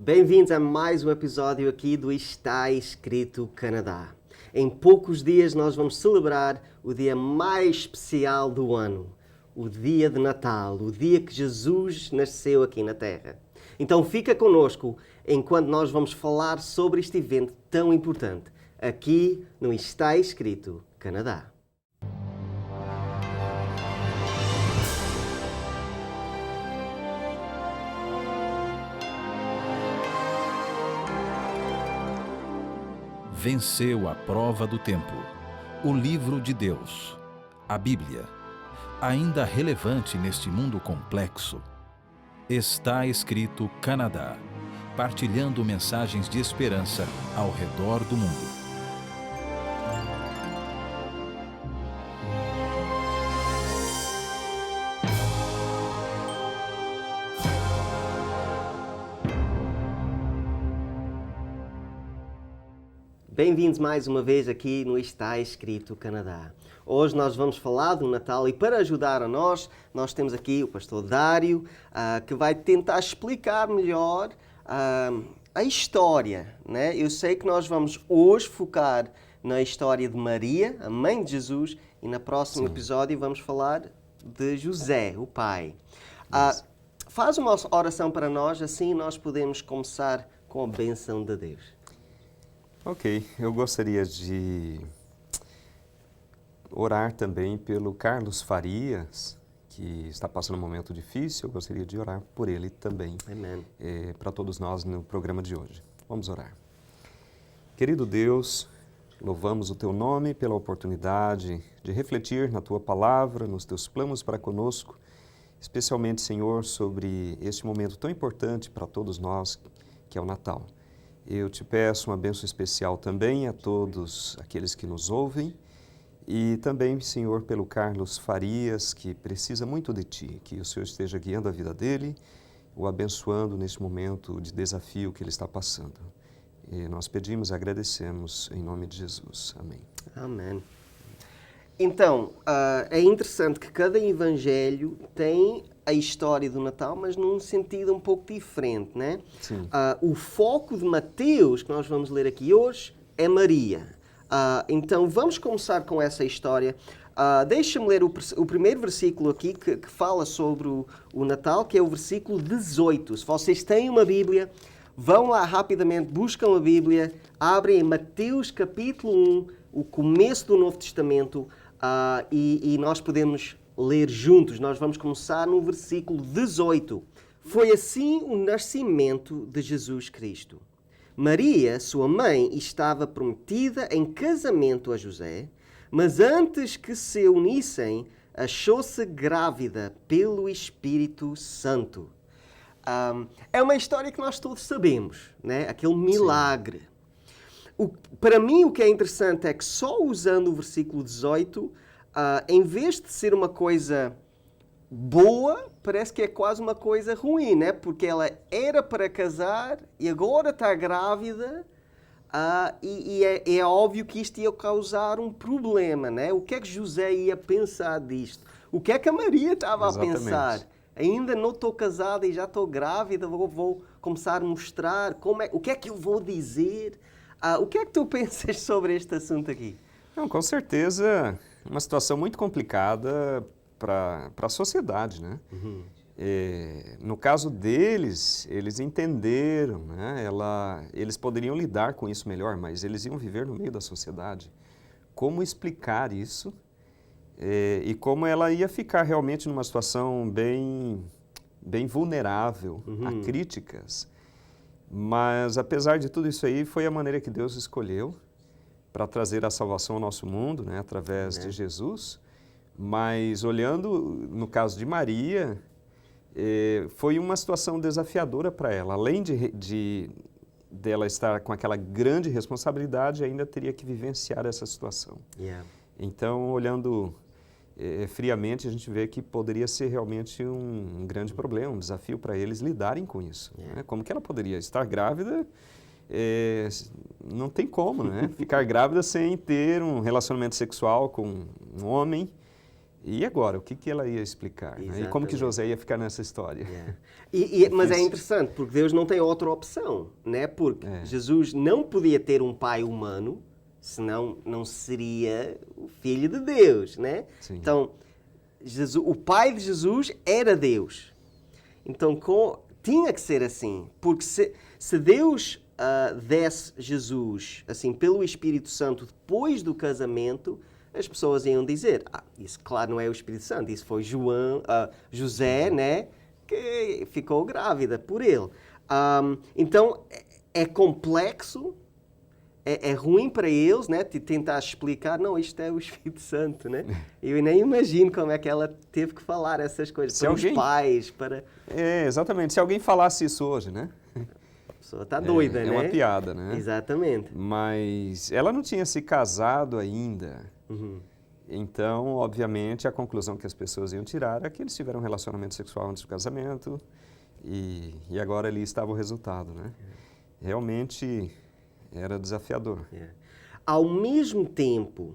Bem-vindos a mais um episódio aqui do Está Escrito Canadá. Em poucos dias nós vamos celebrar o dia mais especial do ano, o dia de Natal, o dia que Jesus nasceu aqui na Terra. Então fica connosco enquanto nós vamos falar sobre este evento tão importante, aqui no Está Escrito Canadá. Venceu a prova do tempo. O livro de Deus, a Bíblia, ainda relevante neste mundo complexo. Está Escrito Canadá, partilhando mensagens de esperança ao redor do mundo. Bem-vindos mais uma vez aqui no Está Escrito Canadá. Hoje nós vamos falar do Natal e para ajudar a nós temos aqui o pastor Dário, que vai tentar explicar melhor a história, né? Eu sei que nós vamos hoje focar na história de Maria, a mãe de Jesus, e no próximo episódio vamos falar de José, o pai. Faz uma oração para nós, assim nós podemos começar com a bênção de Deus. Ok, eu gostaria de orar também pelo Carlos Farias, que está passando um momento difícil. Eu gostaria de orar por ele também, para todos nós no programa de hoje. Vamos orar. Querido Deus, louvamos o Teu nome pela oportunidade de refletir na Tua palavra, nos Teus planos para conosco, especialmente, Senhor, sobre este momento tão importante para todos nós, que é o Natal. Eu te peço uma bênção especial também a todos aqueles que nos ouvem e também, Senhor, pelo Carlos Farias, que precisa muito de Ti, que o Senhor esteja guiando a vida dele, o abençoando neste momento de desafio que ele está passando. E nós pedimos e agradecemos em nome de Jesus. Amém. Amém. Então, é interessante que cada evangelho tem a história do Natal, mas num sentido um pouco diferente, né? Sim. O foco de Mateus, que nós vamos ler aqui hoje, é Maria. Então, vamos começar com essa história. Deixa-me ler o primeiro versículo aqui que fala sobre o Natal, que é o versículo 18. Se vocês têm uma Bíblia, vão lá rapidamente, buscam a Bíblia, abrem em Mateus capítulo 1, o começo do Novo Testamento, e nós podemos ler juntos. Nós vamos começar no versículo 18. Foi assim o nascimento de Jesus Cristo. Maria, sua mãe, estava prometida em casamento a José, mas antes que se unissem, achou-se grávida pelo Espírito Santo. É uma história que nós todos sabemos, né? Aquele milagre. Para mim, o que é interessante é que só usando o versículo 18, em vez de ser uma coisa boa, parece que é quase uma coisa ruim, né? Porque ela era para casar e agora está grávida, e é óbvio que isto ia causar um problema, né? O que é que José ia pensar disto? O que é que a Maria estava a pensar? Ainda não estou casada e já estou grávida, vou começar a mostrar o que é que eu vou dizer. O que é que tu pensas sobre este assunto aqui? Não, com certeza, uma situação muito complicada para a sociedade, né? Uhum. No caso deles, eles entenderam, né? Eles poderiam lidar com isso melhor, mas eles iam viver no meio da sociedade. Como explicar isso e como ela ia ficar realmente numa situação bem vulnerável a críticas. Mas, apesar de tudo isso aí, foi a maneira que Deus escolheu para trazer a salvação ao nosso mundo, né, através de Jesus. Mas, olhando no caso de Maria, foi uma situação desafiadora para ela. Além dela estar com aquela grande responsabilidade, ainda teria que vivenciar essa situação. Yeah. Então, olhando friamente, a gente vê que poderia ser realmente um grande problema, um desafio para eles lidarem com isso. Né? Como que ela poderia estar grávida? Não tem como, né? Ficar grávida sem ter um relacionamento sexual com um homem. E agora, o que ela ia explicar? Né? E como que José ia ficar nessa história? Mas é interessante, porque Deus não tem outra opção, né? Porque Jesus não podia ter um pai humano, senão não seria o Filho de Deus, né? Sim. Então, o pai de Jesus era Deus. Então, tinha que ser assim, porque se Deus desse Jesus, assim, pelo Espírito Santo, depois do casamento, as pessoas iam dizer, isso claro não é o Espírito Santo, isso foi José, né, que ficou grávida por ele. Então, é complexo, é ruim para eles, né, tentar explicar, não, isto é o Espírito Santo, né? Eu nem imagino como é que ela teve que falar essas coisas para os pais, para... Exatamente, se alguém falasse isso hoje, né? A pessoa está doida, né? É uma piada, né? Exatamente. Mas ela não tinha se casado ainda. Então, obviamente, a conclusão que as pessoas iam tirar é que eles tiveram um relacionamento sexual antes do casamento e agora ali estava o resultado, né? Realmente era desafiador. Ao mesmo tempo,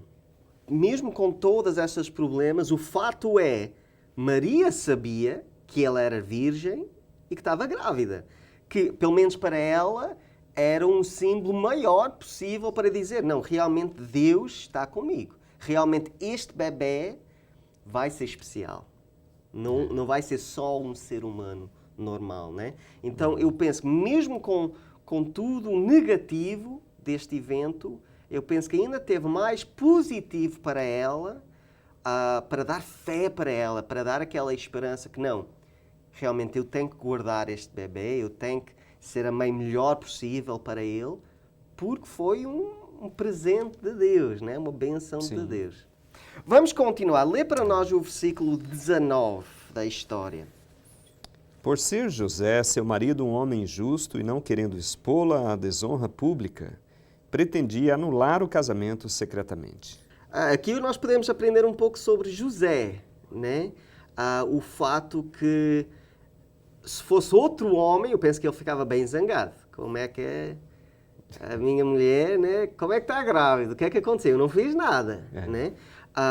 mesmo com todos esses problemas, o fato é, Maria sabia que ela era virgem e que estava grávida. Que, pelo menos para ela, era um símbolo maior possível para dizer, não, realmente Deus está comigo. Realmente este bebê vai ser especial. Não vai ser só um ser humano normal, né? Então, eu penso, mesmo com tudo negativo deste evento, eu penso que ainda teve mais positivo para ela, para dar fé para ela, para dar aquela esperança que não, realmente eu tenho que guardar este bebê, eu tenho que ser a mãe melhor possível para ele, porque foi um presente de Deus, né? Uma bênção de Deus. Vamos continuar. Lê para nós o versículo 19 da história. Por ser José, seu marido, um homem justo e não querendo expô-la à desonra pública, pretendia anular o casamento secretamente. Aqui nós podemos aprender um pouco sobre José, né? O fato que, se fosse outro homem, eu penso que ele ficava bem zangado. Como é que é? A minha mulher, né? Como é que está grávida? O que é que aconteceu? Eu não fiz nada, né?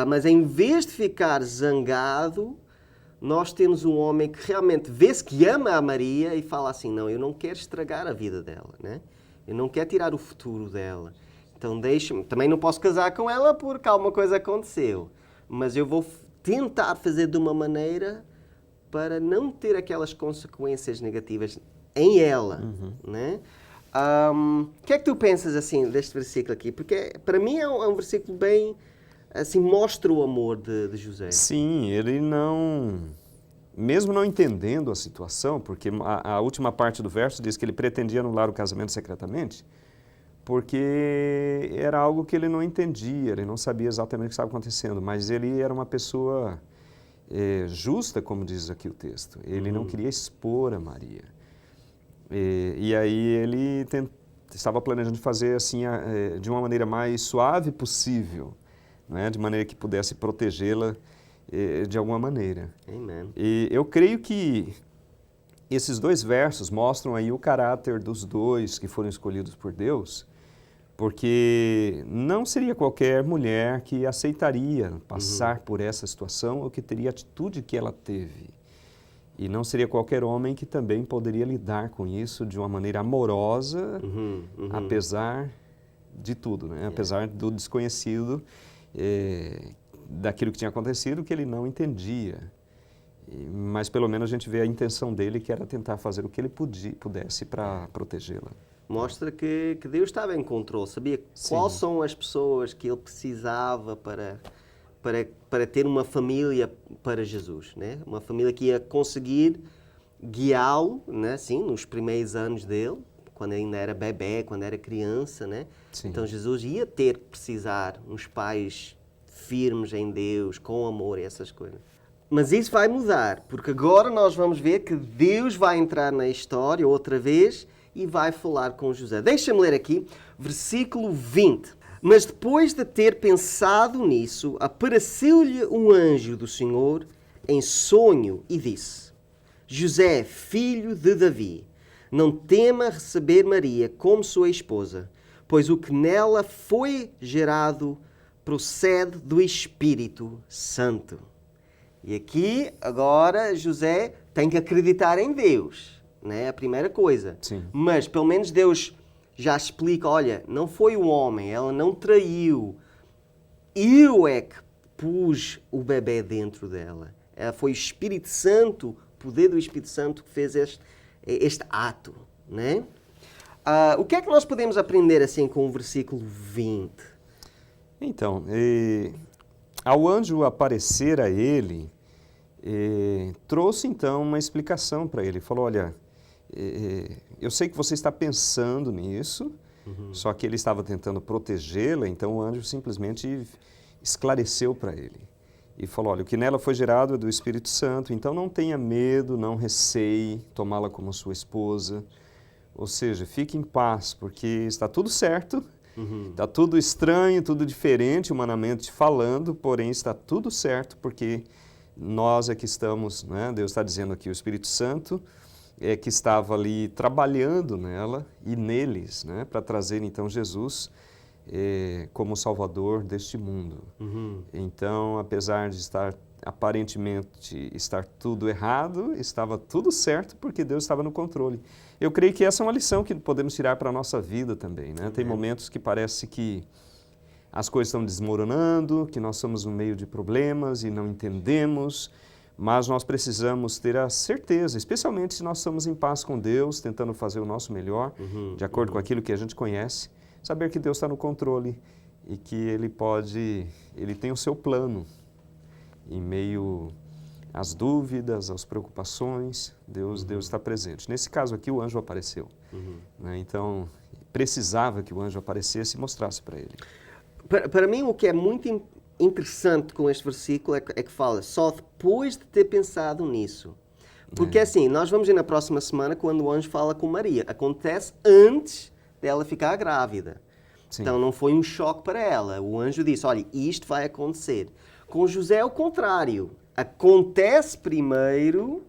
Mas em vez de ficar zangado, nós temos um homem que realmente vê-se que ama a Maria e fala assim, não, eu não quero estragar a vida dela, né? Eu não quero tirar o futuro dela. Então deixa-me, também não posso casar com ela porque alguma coisa aconteceu. Mas eu vou tentar fazer de uma maneira para não ter aquelas consequências negativas em ela, né? O que é que tu pensas assim deste versículo aqui? Porque para mim é um versículo bem, assim, mostra o amor de José. Sim, ele não, mesmo não entendendo a situação, porque a última parte do verso diz que ele pretendia anular o casamento secretamente, porque era algo que ele não entendia, ele não sabia exatamente o que estava acontecendo, mas ele era uma pessoa justa, como diz aqui o texto. Ele não queria expor a Maria. E aí ele estava planejando fazer assim de uma maneira mais suave possível, né? De maneira que pudesse protegê-la de alguma maneira. Amen. E eu creio que esses dois versos mostram aí o caráter dos dois que foram escolhidos por Deus, porque não seria qualquer mulher que aceitaria passar por essa situação ou que teria a atitude que ela teve. E não seria qualquer homem que também poderia lidar com isso de uma maneira amorosa, apesar de tudo, né? Apesar do desconhecido, daquilo que tinha acontecido, que ele não entendia. Mas pelo menos a gente vê a intenção dele, que era tentar fazer o que ele pudesse para protegê-la. Mostra que Deus estava em controle, sabia quais são as pessoas que ele precisava para ter uma família para Jesus, né? Uma família que ia conseguir guiá-lo, né? Sim, nos primeiros anos dele, quando ainda era bebê, quando era criança, né? Sim. Então Jesus ia ter que precisar uns pais firmes em Deus, com amor e essas coisas. Mas isso vai mudar, porque agora nós vamos ver que Deus vai entrar na história outra vez e vai falar com José. Deixa-me ler aqui, versículo 20. Mas depois de ter pensado nisso, apareceu-lhe um anjo do Senhor em sonho e disse: José, filho de Davi, não tema receber Maria como sua esposa, pois o que nela foi gerado procede do Espírito Santo. E aqui, agora, José tem que acreditar em Deus, né? A primeira coisa. Sim. Mas, pelo menos, Deus já explica, olha, não foi o homem, ela não traiu. Eu é que pus o bebê dentro dela. Foi o Espírito Santo, o poder do Espírito Santo que fez este ato, né? O que é que nós podemos aprender assim com o versículo 20? Então, ao anjo aparecer a ele, trouxe então uma explicação para ele. Falou, olha, eu sei que você está pensando nisso, só que ele estava tentando protegê-la, então o anjo simplesmente esclareceu para ele. E falou, olha, o que nela foi gerado é do Espírito Santo, então não tenha medo, não receie tomá-la como sua esposa. Ou seja, fique em paz, porque está tudo certo, está tudo estranho, tudo diferente, humanamente falando, porém está tudo certo, porque nós é que estamos, né? Deus está dizendo aqui, o Espírito Santo é que estava ali trabalhando nela e neles, né? Para trazer então Jesus como Salvador deste mundo. Então, apesar de aparentemente estar tudo errado, estava tudo certo porque Deus estava no controle. Eu creio que essa é uma lição que podemos tirar para a nossa vida também, né? Tem momentos que parece que as coisas estão desmoronando, que nós estamos no meio de problemas e não entendemos, mas nós precisamos ter a certeza, especialmente se nós estamos em paz com Deus, tentando fazer o nosso melhor, de acordo com aquilo que a gente conhece, saber que Deus está no controle e que Ele tem o seu plano em meio às dúvidas, às preocupações, Deus está presente. Nesse caso aqui, o anjo apareceu. Né? Então, precisava que o anjo aparecesse e mostrasse para ele. Para mim, o que é muito interessante com este versículo é que fala só depois de ter pensado nisso. Porque assim, nós vamos ir na próxima semana quando o anjo fala com Maria. Acontece antes dela ficar grávida. Sim. Então não foi um choque para ela. O anjo disse, olha, isto vai acontecer. Com José é o contrário. Acontece primeiro,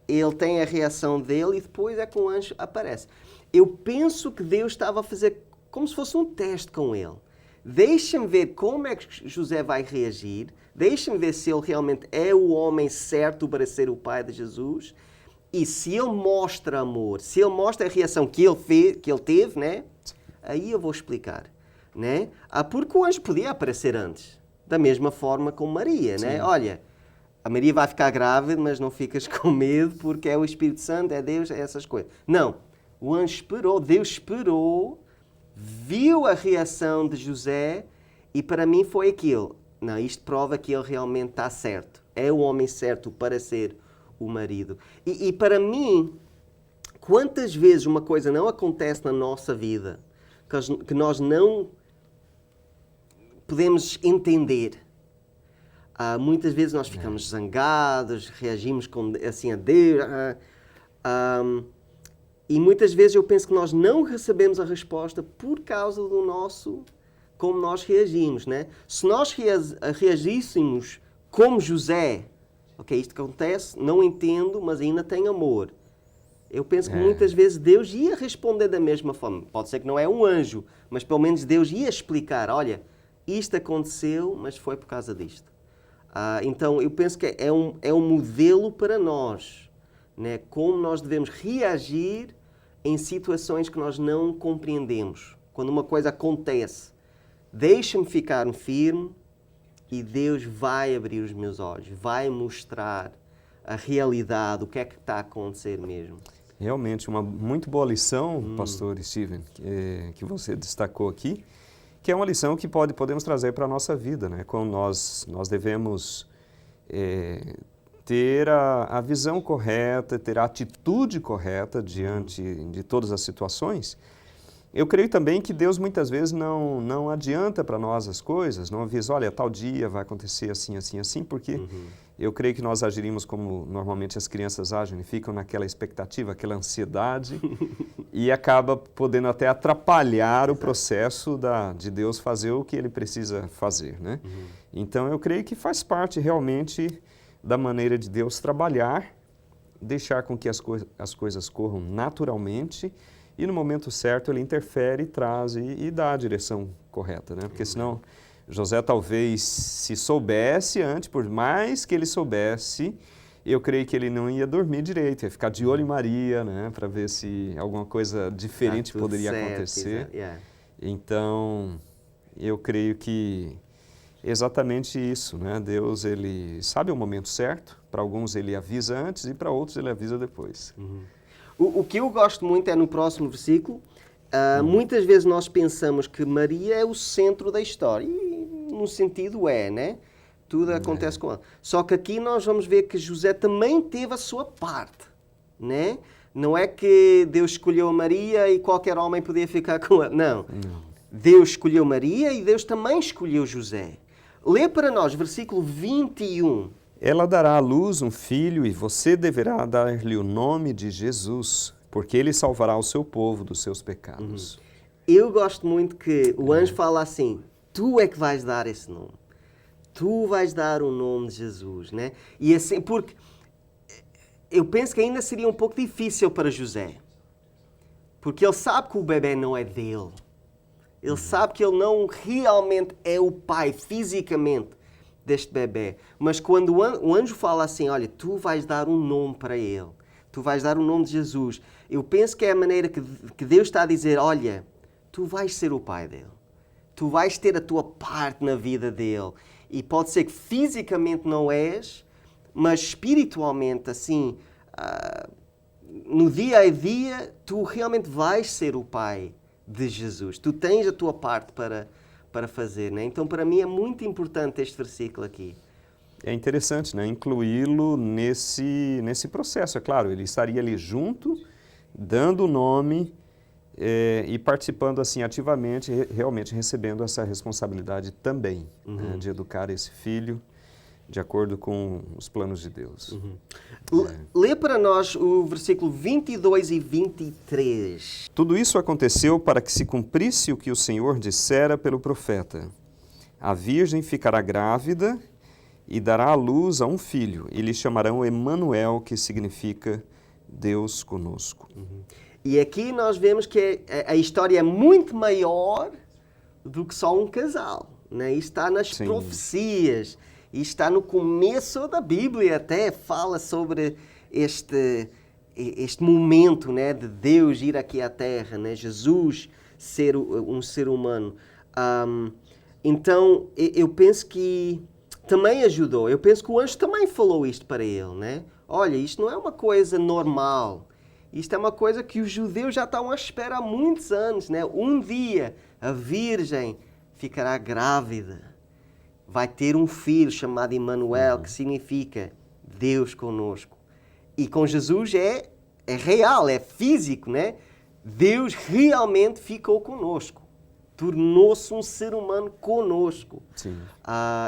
ele tem a reação dele e depois é que o anjo aparece. Eu penso que Deus estava a fazer como se fosse um teste com ele. Deixa-me ver como é que José vai reagir, deixa-me ver se ele realmente é o homem certo para ser o pai de Jesus, e se ele mostra amor, se ele mostra a reação que ele teve, né? Aí eu vou explicar, né? Porque o anjo podia aparecer antes, da mesma forma com Maria, né? Olha, a Maria vai ficar grávida, mas não ficas com medo porque é o Espírito Santo, é Deus, é essas coisas. Não, o anjo esperou, Deus esperou, viu a reação de José e para mim foi aquilo. Não, isto prova que ele realmente está certo. É o homem certo para ser o marido. E para mim, quantas vezes uma coisa não acontece na nossa vida que nós não podemos entender? Muitas vezes nós ficamos zangados, reagimos assim a Deus. E muitas vezes eu penso que nós não recebemos a resposta por causa do como nós reagimos, né? Se nós reagíssemos como José, ok, isto acontece, não entendo, mas ainda tenho amor. Eu penso que muitas vezes Deus ia responder da mesma forma. Pode ser que não é um anjo, mas pelo menos Deus ia explicar, olha, isto aconteceu, mas foi por causa disto. Então eu penso que é um modelo para nós, né? Como nós devemos reagir em situações que nós não compreendemos. Quando uma coisa acontece, deixa-me ficar firme e Deus vai abrir os meus olhos, vai mostrar a realidade, o que é que está a acontecer mesmo. Realmente, uma muito boa lição, pastor Steven, que você destacou aqui, que é uma lição que podemos trazer para a nossa vida, né? Quando nós devemos ter a visão correta, ter a atitude correta diante de todas as situações. Eu creio também que Deus muitas vezes não adianta para nós as coisas, não avisa, olha, tal dia vai acontecer assim, assim, assim, porque eu creio que nós agiríamos como normalmente as crianças agem, ficam naquela expectativa, aquela ansiedade e acaba podendo até atrapalhar o processo de Deus fazer o que Ele precisa fazer, né? Então eu creio que faz parte realmente da maneira de Deus trabalhar, deixar com que as coisas corram naturalmente e no momento certo Ele interfere, traz e dá a direção correta, né? Porque senão José talvez se soubesse antes, por mais que ele soubesse, eu creio que ele não ia dormir direito, ia ficar de olho em Maria, né, para ver se alguma coisa diferente poderia acontecer. Então, eu creio que exatamente isso, né? Deus, ele sabe o momento certo, para alguns ele avisa antes e para outros ele avisa depois. O que eu gosto muito é no próximo versículo, muitas vezes nós pensamos que Maria é o centro da história, e num sentido né? Tudo acontece com ela. Só que aqui nós vamos ver que José também teve a sua parte, né? Não é que Deus escolheu Maria e qualquer homem podia ficar com ela. Não. Deus escolheu Maria e Deus também escolheu José. Lê para nós, versículo 21. Ela dará à luz um filho e você deverá dar-lhe o nome de Jesus, porque ele salvará o seu povo dos seus pecados. Eu gosto muito que o anjo fala assim, tu é que vais dar esse nome. Tu vais dar o nome de Jesus, né? E assim, porque eu penso que ainda seria um pouco difícil para José. Porque ele sabe que o bebê não é dele. Ele sabe que ele não realmente é o pai, fisicamente, deste bebê. Mas quando o anjo fala assim, olha, tu vais dar um nome para ele. Tu vais dar o nome de Jesus. Eu penso que é a maneira que Deus está a dizer, olha, tu vais ser o pai dele. Tu vais ter a tua parte na vida dele. E pode ser que fisicamente não és, mas espiritualmente, assim, no dia a dia, tu realmente vais ser o pai de Jesus. Tu tens a tua parte para fazer, né? Então, para mim, é muito importante este versículo aqui. É interessante, né? Incluí-lo nesse processo. É claro, ele estaria ali junto, dando o nome e participando assim ativamente, realmente recebendo essa responsabilidade também, né? De educar esse filho de acordo com os planos de Deus. Lê para nós o versículo 22 e 23. Tudo isso aconteceu para que se cumprisse o que o Senhor dissera pelo profeta. A virgem ficará grávida e dará à luz a um filho, e lhe chamarão Emanuel, que significa Deus conosco. E aqui nós vemos que a história é muito maior do que só um casal, né? Isto está nas profecias, isto está no começo da Bíblia, até fala sobre este momento, né, de Deus ir aqui à Terra, né? Jesus ser um ser humano. Então, eu penso que também ajudou. Eu penso que o anjo também falou isto para ele, né? Olha, isto não é uma coisa normal. Isto é uma coisa que os judeus já estão à espera há muitos anos, né? Um dia a virgem ficará grávida. Vai ter um filho chamado Emanuel, que significa Deus conosco. E com Jesus é real, é físico, né? Deus realmente ficou conosco. Tornou-se um ser humano conosco.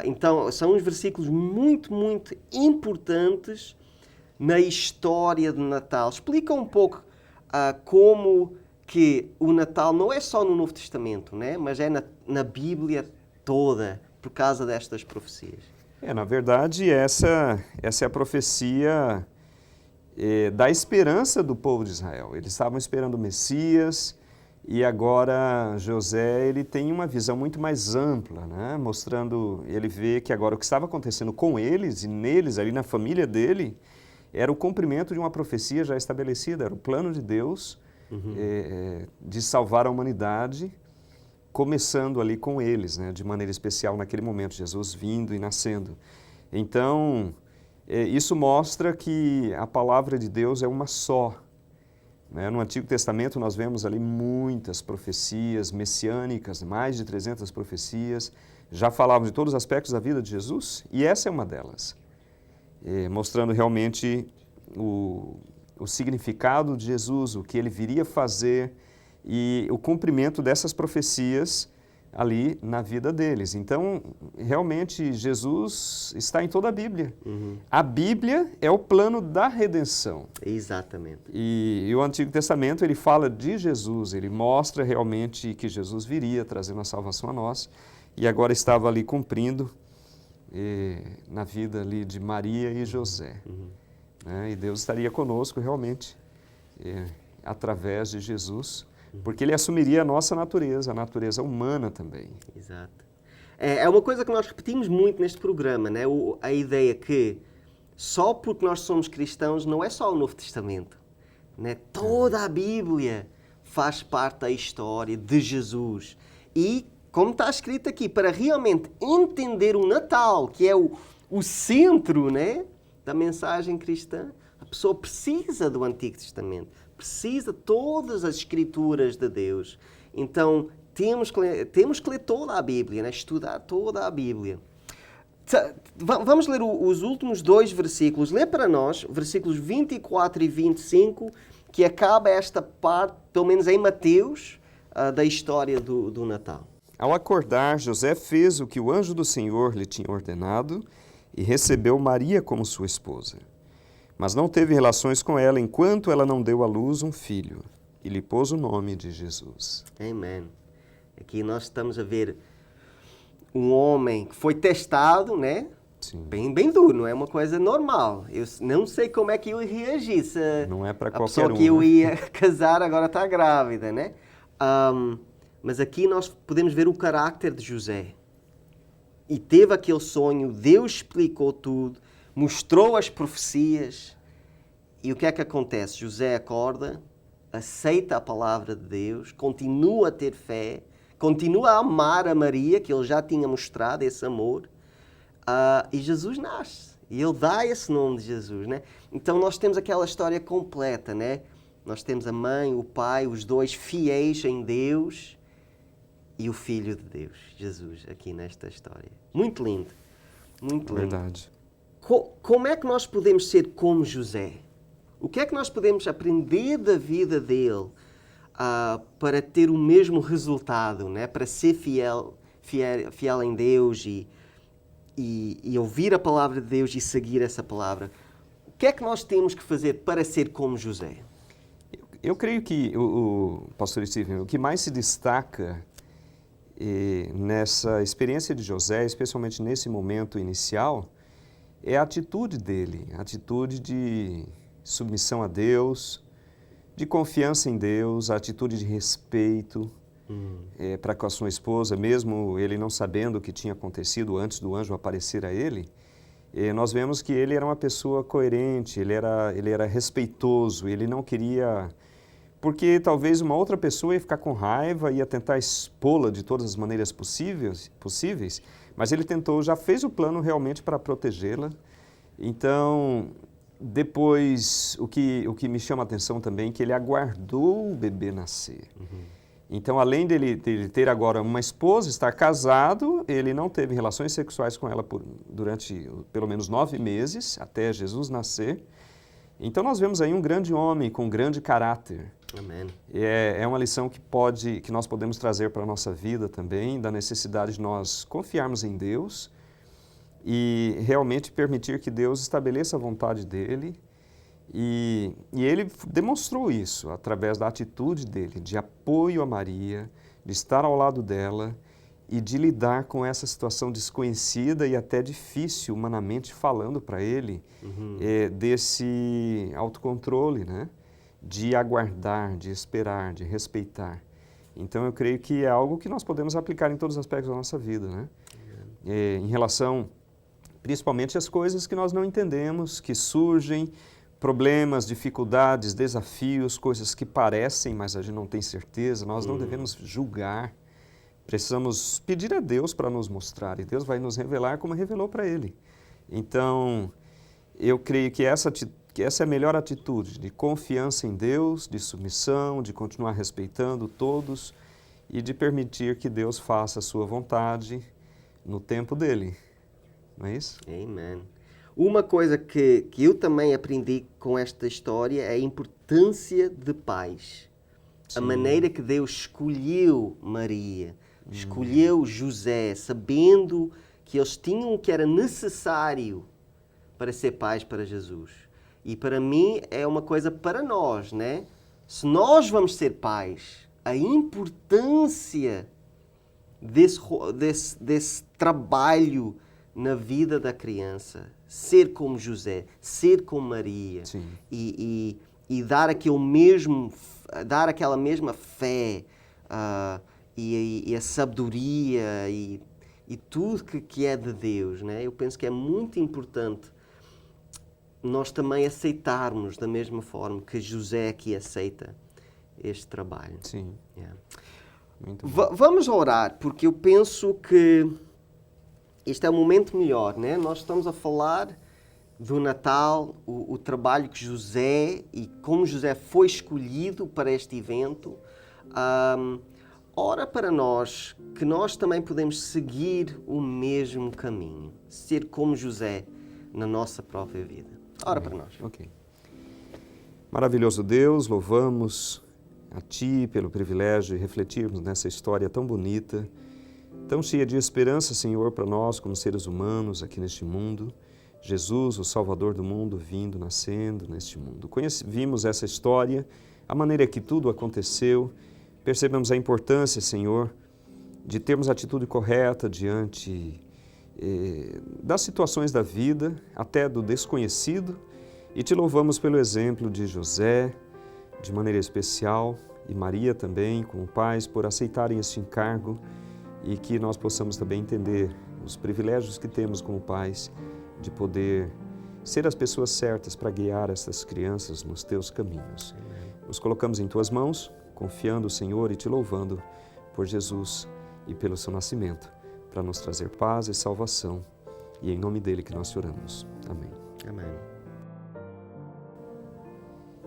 Então, são uns versículos muito, muito importantes na história do Natal. Explica um pouco como que o Natal não é só no Novo Testamento, né? Mas é na Bíblia toda, por causa destas profecias. Na verdade, essa é a profecia da esperança do povo de Israel. Eles estavam esperando o Messias e agora José ele tem uma visão muito mais ampla, né? Mostrando, ele vê que agora o que estava acontecendo com eles e neles, ali na família dele, era o cumprimento de uma profecia já estabelecida, era o plano de Deus de salvar a humanidade, começando ali com eles, né, de maneira especial naquele momento, Jesus vindo e nascendo. Então, isso mostra que a palavra de Deus é uma só. Né? No Antigo Testamento nós vemos ali muitas profecias messiânicas, mais de 300 profecias, já falavam de todos os aspectos da vida de Jesus, e essa é uma delas. Mostrando realmente o significado de Jesus, o que ele viria fazer e o cumprimento dessas profecias ali na vida deles. Então, realmente, Jesus está em toda a Bíblia. A Bíblia é o plano da redenção. Exatamente. E o Antigo Testamento, ele fala de Jesus, ele mostra realmente que Jesus viria trazendo a salvação a nós e agora estava ali cumprindo na vida ali de Maria e José. E Deus estaria conosco realmente através de Jesus, porque ele assumiria a nossa natureza, a natureza humana também. Exato. É uma coisa que nós repetimos muito neste programa, né? A ideia que só porque nós somos cristãos não é só o Novo Testamento, né? Toda a Bíblia faz parte da história de Jesus. E, como está escrito aqui, para realmente entender o Natal, que é o centro, né, da mensagem cristã, a pessoa precisa do Antigo Testamento, precisa de todas as escrituras de Deus. Então, temos que ler toda a Bíblia, né? Estudar toda a Bíblia. Vamos ler os últimos 2 versículos. Lê para nós, versículos 24 e 25, que acaba esta parte, pelo menos em Mateus, da história do Natal. Ao acordar, José fez o que o anjo do Senhor lhe tinha ordenado e recebeu Maria como sua esposa. Mas não teve relações com ela enquanto ela não deu à luz um filho, e lhe pôs o nome de Jesus. Amém. Aqui nós estamos a ver um homem que foi testado, né? Sim. Bem duro, não é uma coisa normal. Eu não sei como é que eu ia reagir se não é para a qualquer pessoa que eu ia casar agora está grávida, né? Mas aqui nós podemos ver o caráter de José. E teve aquele sonho, Deus explicou tudo, mostrou as profecias. E o que é que acontece? José acorda, aceita a palavra de Deus, continua a ter fé, continua a amar a Maria, que ele já tinha mostrado esse amor, e Jesus nasce. E ele dá esse nome de Jesus, né? Então nós temos aquela história completa, né? Nós temos a mãe, o pai, os dois fiéis em Deus e o Filho de Deus, Jesus, aqui nesta história. Muito lindo, muito lindo. Verdade. Como é que nós podemos ser como José? O que é que nós podemos aprender da vida dele para ter o mesmo resultado, né? Para ser fiel em Deus e ouvir a palavra de Deus e seguir essa palavra? O que é que nós temos que fazer para ser como José? Eu creio que, o pastor Steven, o que mais se destaca nessa experiência de José, especialmente nesse momento inicial, é a atitude dele, a atitude de submissão a Deus, de confiança em Deus, a atitude de respeito para com a sua esposa, mesmo ele não sabendo o que tinha acontecido antes do anjo aparecer a ele. Nós vemos que ele era uma pessoa coerente, ele era respeitoso, ele não queria... Porque talvez uma outra pessoa ia ficar com raiva, ia tentar expô-la de todas as maneiras possíveis, mas ele já fez o plano realmente para protegê-la. Então, depois, o que me chama a atenção também é que ele aguardou o bebê nascer. Então, além dele ter agora uma esposa, estar casado, ele não teve relações sexuais com ela durante pelo menos 9 meses, até Jesus nascer. Então, nós vemos aí um grande homem com um grande caráter. Amém. É uma lição que nós podemos trazer para a nossa vida também, da necessidade de nós confiarmos em Deus e realmente permitir que Deus estabeleça a vontade dele. E ele demonstrou isso através da atitude dele, de apoio a Maria, de estar ao lado dela e de lidar com essa situação desconhecida e até difícil, humanamente falando para ele, desse autocontrole, né? De aguardar, de esperar, de respeitar. Então, eu creio que é algo que nós podemos aplicar em todos os aspectos da nossa vida, né? Em relação, principalmente, às coisas que nós não entendemos, que surgem, problemas, dificuldades, desafios, coisas que parecem, mas a gente não tem certeza. Nós não devemos julgar. Precisamos pedir a Deus para nos mostrar, e Deus vai nos revelar como revelou para Ele. Então, eu creio que essa é a melhor atitude, de confiança em Deus, de submissão, de continuar respeitando todos e de permitir que Deus faça a sua vontade no tempo dele. Não é isso? Amém. Uma coisa que eu também aprendi com esta história é a importância de pais. Sim. A maneira que Deus escolheu Maria, escolheu José, sabendo que eles tinham o que era necessário para ser pais para Jesus. E para mim é uma coisa para nós, né? Se nós vamos ser pais, a importância desse trabalho na vida da criança, ser como José, ser como Maria, e dar aquela mesma fé e a sabedoria e e tudo que é de Deus, né? Eu penso que é muito importante nós também aceitarmos da mesma forma que José aqui aceita este trabalho. Sim. Yeah. Muito bom. Vamos orar, porque eu penso que este é o momento melhor, né? Nós estamos a falar do Natal, o trabalho que José e como José foi escolhido para este evento. Ora para nós que nós também podemos seguir o mesmo caminho, ser como José na nossa própria vida. Ora para nós. Ok. Maravilhoso Deus, louvamos a Ti pelo privilégio de refletirmos nessa história tão bonita, tão cheia de esperança, Senhor, para nós como seres humanos aqui neste mundo. Jesus, o Salvador do mundo, vindo, nascendo neste mundo. Vimos essa história, a maneira que tudo aconteceu, percebemos a importância, Senhor, de termos a atitude correta diante das situações da vida, até do desconhecido, e Te louvamos pelo exemplo de José, de maneira especial, e Maria também, como pais, por aceitarem este encargo e que nós possamos também entender os privilégios que temos como pais de poder ser as pessoas certas para guiar essas crianças nos Teus caminhos. Nos colocamos em Tuas mãos, confiando, Senhor, e Te louvando por Jesus e pelo Seu nascimento, para nos trazer paz e salvação. E é em nome dEle que nós te oramos. Amém. Amém.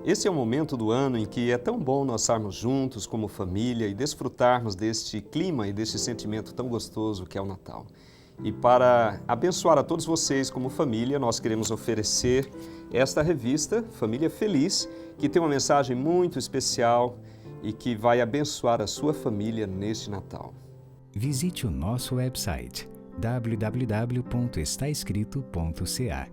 Esse é o momento do ano em que é tão bom nós estarmos juntos como família e desfrutarmos deste clima e deste sentimento tão gostoso que é o Natal. E para abençoar a todos vocês como família, nós queremos oferecer esta revista, Família Feliz, que tem uma mensagem muito especial e que vai abençoar a sua família neste Natal. Visite o nosso website www.estaescrito.ca.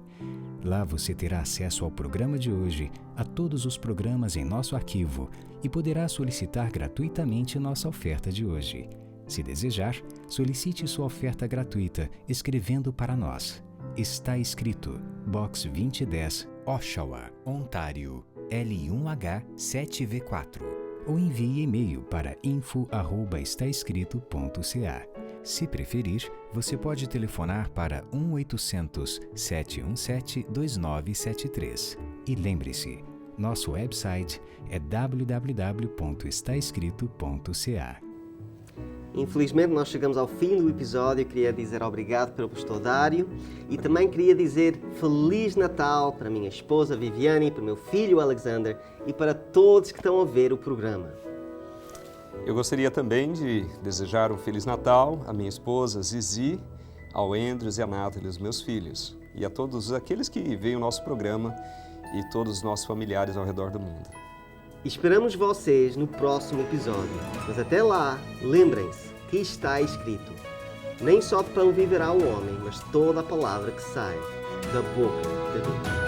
Lá você terá acesso ao programa de hoje, a todos os programas em nosso arquivo e poderá solicitar gratuitamente nossa oferta de hoje. Se desejar, solicite sua oferta gratuita escrevendo para nós. Está escrito Box 2010, Oshawa, Ontário, L1H 7V4. Ou envie e-mail para info@estaescrito.ca. Se preferir, você pode telefonar para 1-800-717-2973. E lembre-se, nosso website é www.estaescrito.ca. Infelizmente, nós chegamos ao fim do episódio. Eu queria dizer obrigado pelo pastor Dário e também queria dizer Feliz Natal para minha esposa Viviane, para o meu filho Alexander e para todos que estão a ver o programa. Eu gostaria também de desejar um Feliz Natal à minha esposa Zizi, ao Andrews e a Nathalie, os meus filhos, e a todos aqueles que veem o nosso programa e todos os nossos familiares ao redor do mundo. Esperamos vocês no próximo episódio. Mas até lá, lembrem-se que está escrito: nem só de pão viverá o homem, mas toda a palavra que sai da boca de Deus.